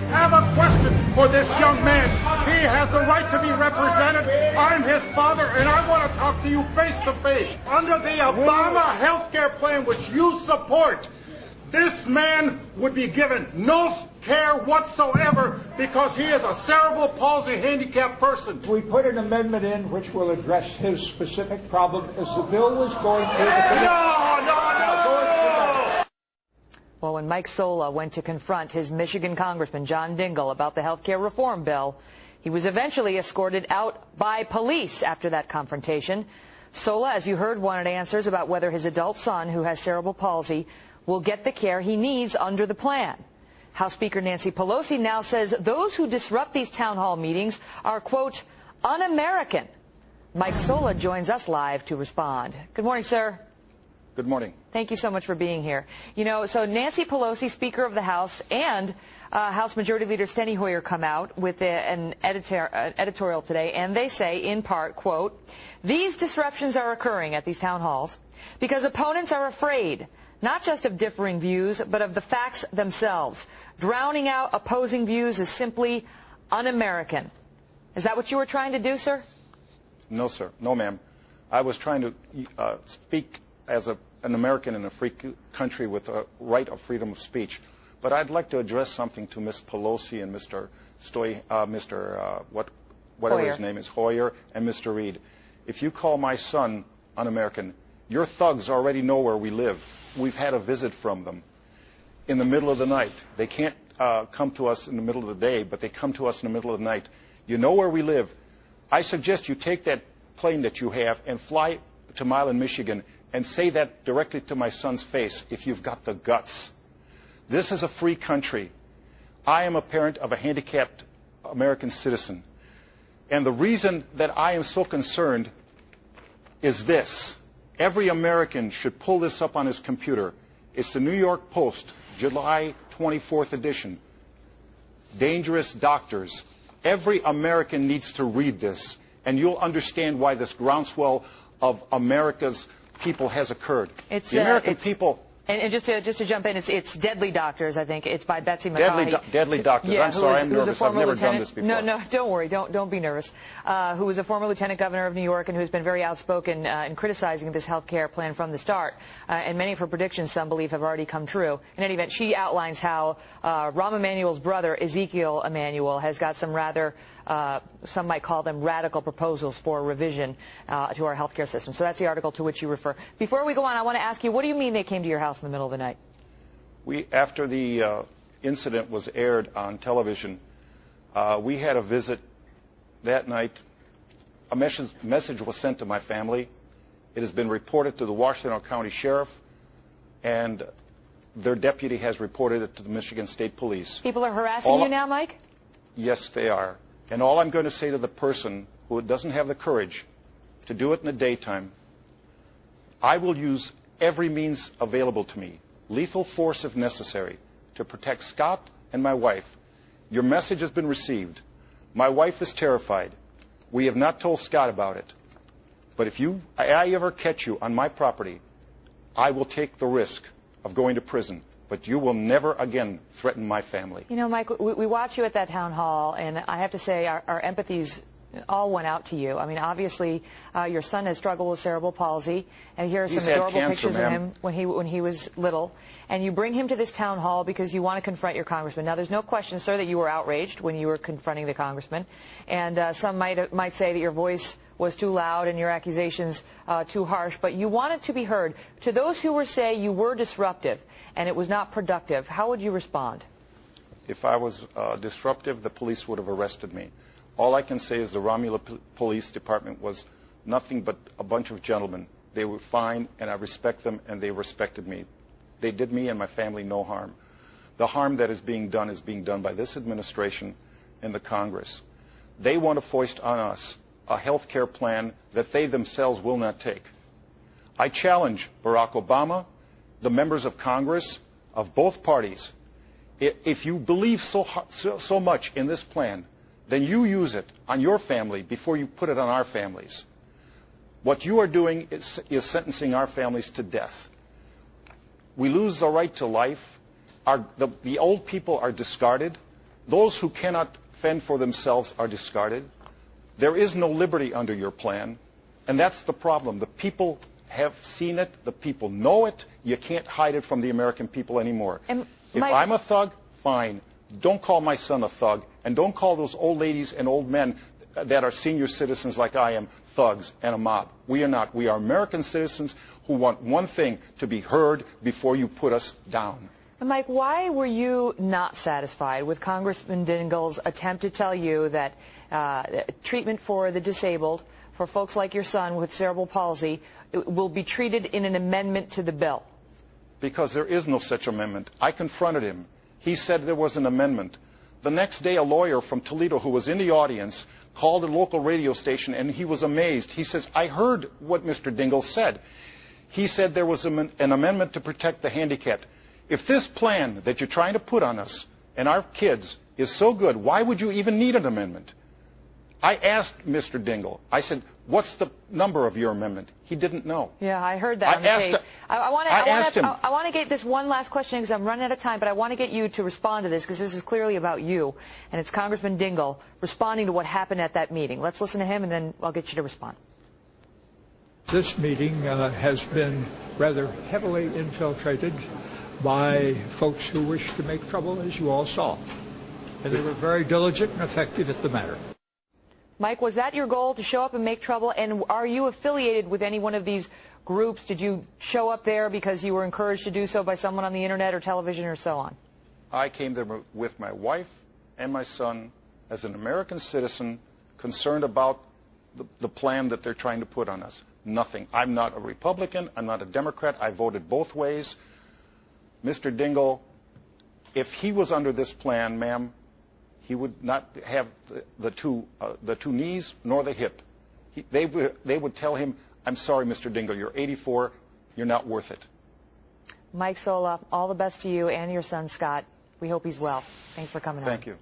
have a question for this young man. He has the right to be represented. I'm his father, and I want to talk to you face to face. Under the Obama health care plan, which you support, this man would be given no care whatsoever because he is a cerebral palsy handicapped person. We put an amendment in which will address his specific problem as the bill was going through. No. Well, when Mike Sola went to confront his Michigan Congressman John Dingell about the health care reform bill, he was eventually escorted out by police after that confrontation. Sola, as you heard, wanted answers about whether his adult son, who has cerebral palsy, will get the care he needs under the plan. House Speaker Nancy Pelosi now says those who disrupt these town hall meetings are, quote, un-American. Mike Sola joins us live to respond. Good morning, sir. Good morning. Thank you so much for being here. You know, so Nancy Pelosi, Speaker of the House, and House Majority Leader Steny Hoyer come out with an editorial today, and they say, in part, quote, these disruptions are occurring at these town halls because opponents are afraid not just of differing views, but of the facts themselves. Drowning out opposing views is simply un-American. Is that what you were trying to do, sir? No, sir. No, ma'am. I was trying to speak as an American in a free country with a right of freedom of speech. But I'd like to address something to Ms. Pelosi and whatever his name is, Hoyer, and Mr. Reed. If you call my son un-American, your thugs already know where we live. We've had a visit from them in the middle of the night. They can't come to us in the middle of the day, but they come to us in the middle of the night. You know where we live. I suggest you take that plane that you have and fly to Milan, Michigan, and say that directly to my son's face if you've got the guts. This is a free country. I am a parent of a handicapped American citizen. And the reason that I am so concerned is this. Every American should pull this up on his computer. It's the New York Post, July 24th edition. Dangerous doctors. Every American needs to read this, and you'll understand why this groundswell of America's people has occurred. The American people. And just to jump in, it's Deadly Doctors, I think. It's by Betsy McCaughey. Deadly Doctors. Yeah, I'm sorry, I'm nervous. I've never done this before. No, don't worry. Don't be nervous. Who was a former lieutenant governor of New York and who's been very outspoken in criticizing this health care plan from the start. And many of her predictions, some believe, have already come true. In any event, she outlines how Rahm Emanuel's brother, Ezekiel Emanuel, has got some rather some might call them radical proposals for revision to our health care system. So that's the article to which you refer. Before we go on, I want to ask you, what do you mean they came to your house in the middle of the night? After the incident was aired on television, we had a visit that night. A message was sent to my family. It has been reported to the Washington County Sheriff, and their deputy has reported it to the Michigan State Police. People are harassing you now, Mike? Yes, they are. And all I'm going to say to the person who doesn't have the courage to do it in the daytime, I will use every means available to me, lethal force if necessary, to protect Scott and my wife. Your message has been received. My wife is terrified. We have not told Scott about it. But if I ever catch you on my property, I will take the risk of going to prison. But you will never again threaten my family. You know, Mike, we watch you at that town hall, and I have to say our empathies all went out to you. I mean, obviously, your son has struggled with cerebral palsy, and here are some adorable pictures of him when he was little. And you bring him to this town hall because you want to confront your congressman. Now, there's no question, sir, that you were outraged when you were confronting the congressman. And some might say that your voice was too loud and your accusations too harsh, but you wanted to be heard. To those who say you were disruptive and it was not productive, how would you respond? If I was disruptive, the police would have arrested me. All I can say is the Romula Police Department was nothing but a bunch of gentlemen. They were fine, and I respect them, and they respected me. They did me and my family no harm. The harm that is being done by this administration and the Congress. They want to foist on us a health care plan that they themselves will not take. I challenge Barack Obama, the members of Congress of both parties. If you believe so much in this plan, then you use it on your family before you put it on our families. What you are doing is sentencing our families to death. We lose the right to life. The old people are discarded. Those who cannot fend for themselves are discarded. There is no liberty under your plan, and that's the problem. The people have seen it. The people know it. You can't hide it from the American people anymore. If I'm a thug, fine. Don't call my son a thug, and don't call those old ladies and old men that are senior citizens like I am thugs and a mob. We are not. We are American citizens who want one thing, to be heard before you put us down. And Mike, why were you not satisfied with Congressman Dingell's attempt to tell you that treatment for the disabled, for folks like your son with cerebral palsy, will be treated in an amendment to the bill? Because there is no such amendment. I confronted him. He said there was an amendment. The next day, a lawyer from Toledo who was in the audience called a local radio station, and he was amazed. He says, I heard what Mr. Dingell said. He said there was an amendment to protect the handicapped. If this plan that you're trying to put on us and our kids is so good, why would you even need an amendment? I asked Mr. Dingell, I said, what's the number of your amendment? He didn't know. Yeah, I heard that on the tape. I want to get this one last question because I'm running out of time, but I want to get you to respond to this because this is clearly about you, and it's Congressman Dingell responding to what happened at that meeting. Let's listen to him, and then I'll get you to respond. This meeting has been rather heavily infiltrated by folks who wish to make trouble, as you all saw. And they were very diligent and effective at the matter. Mike, was that your goal, to show up and make trouble? And are you affiliated with any one of these groups? Did you show up there because you were encouraged to do so by someone on the internet or television or so on? I came there with my wife and my son as an American citizen concerned about the plan that they're trying to put on us. Nothing. I'm not a Republican. I'm not a Democrat. I voted both ways. Mr. Dingell, if he was under this plan, ma'am, he would not have the two knees nor the hip. They would tell him, I'm sorry, Mr. Dingell, you're 84, you're not worth it. Mike Sola, all the best to you and your son, Scott. We hope he's well. Thanks for coming on. Thank you.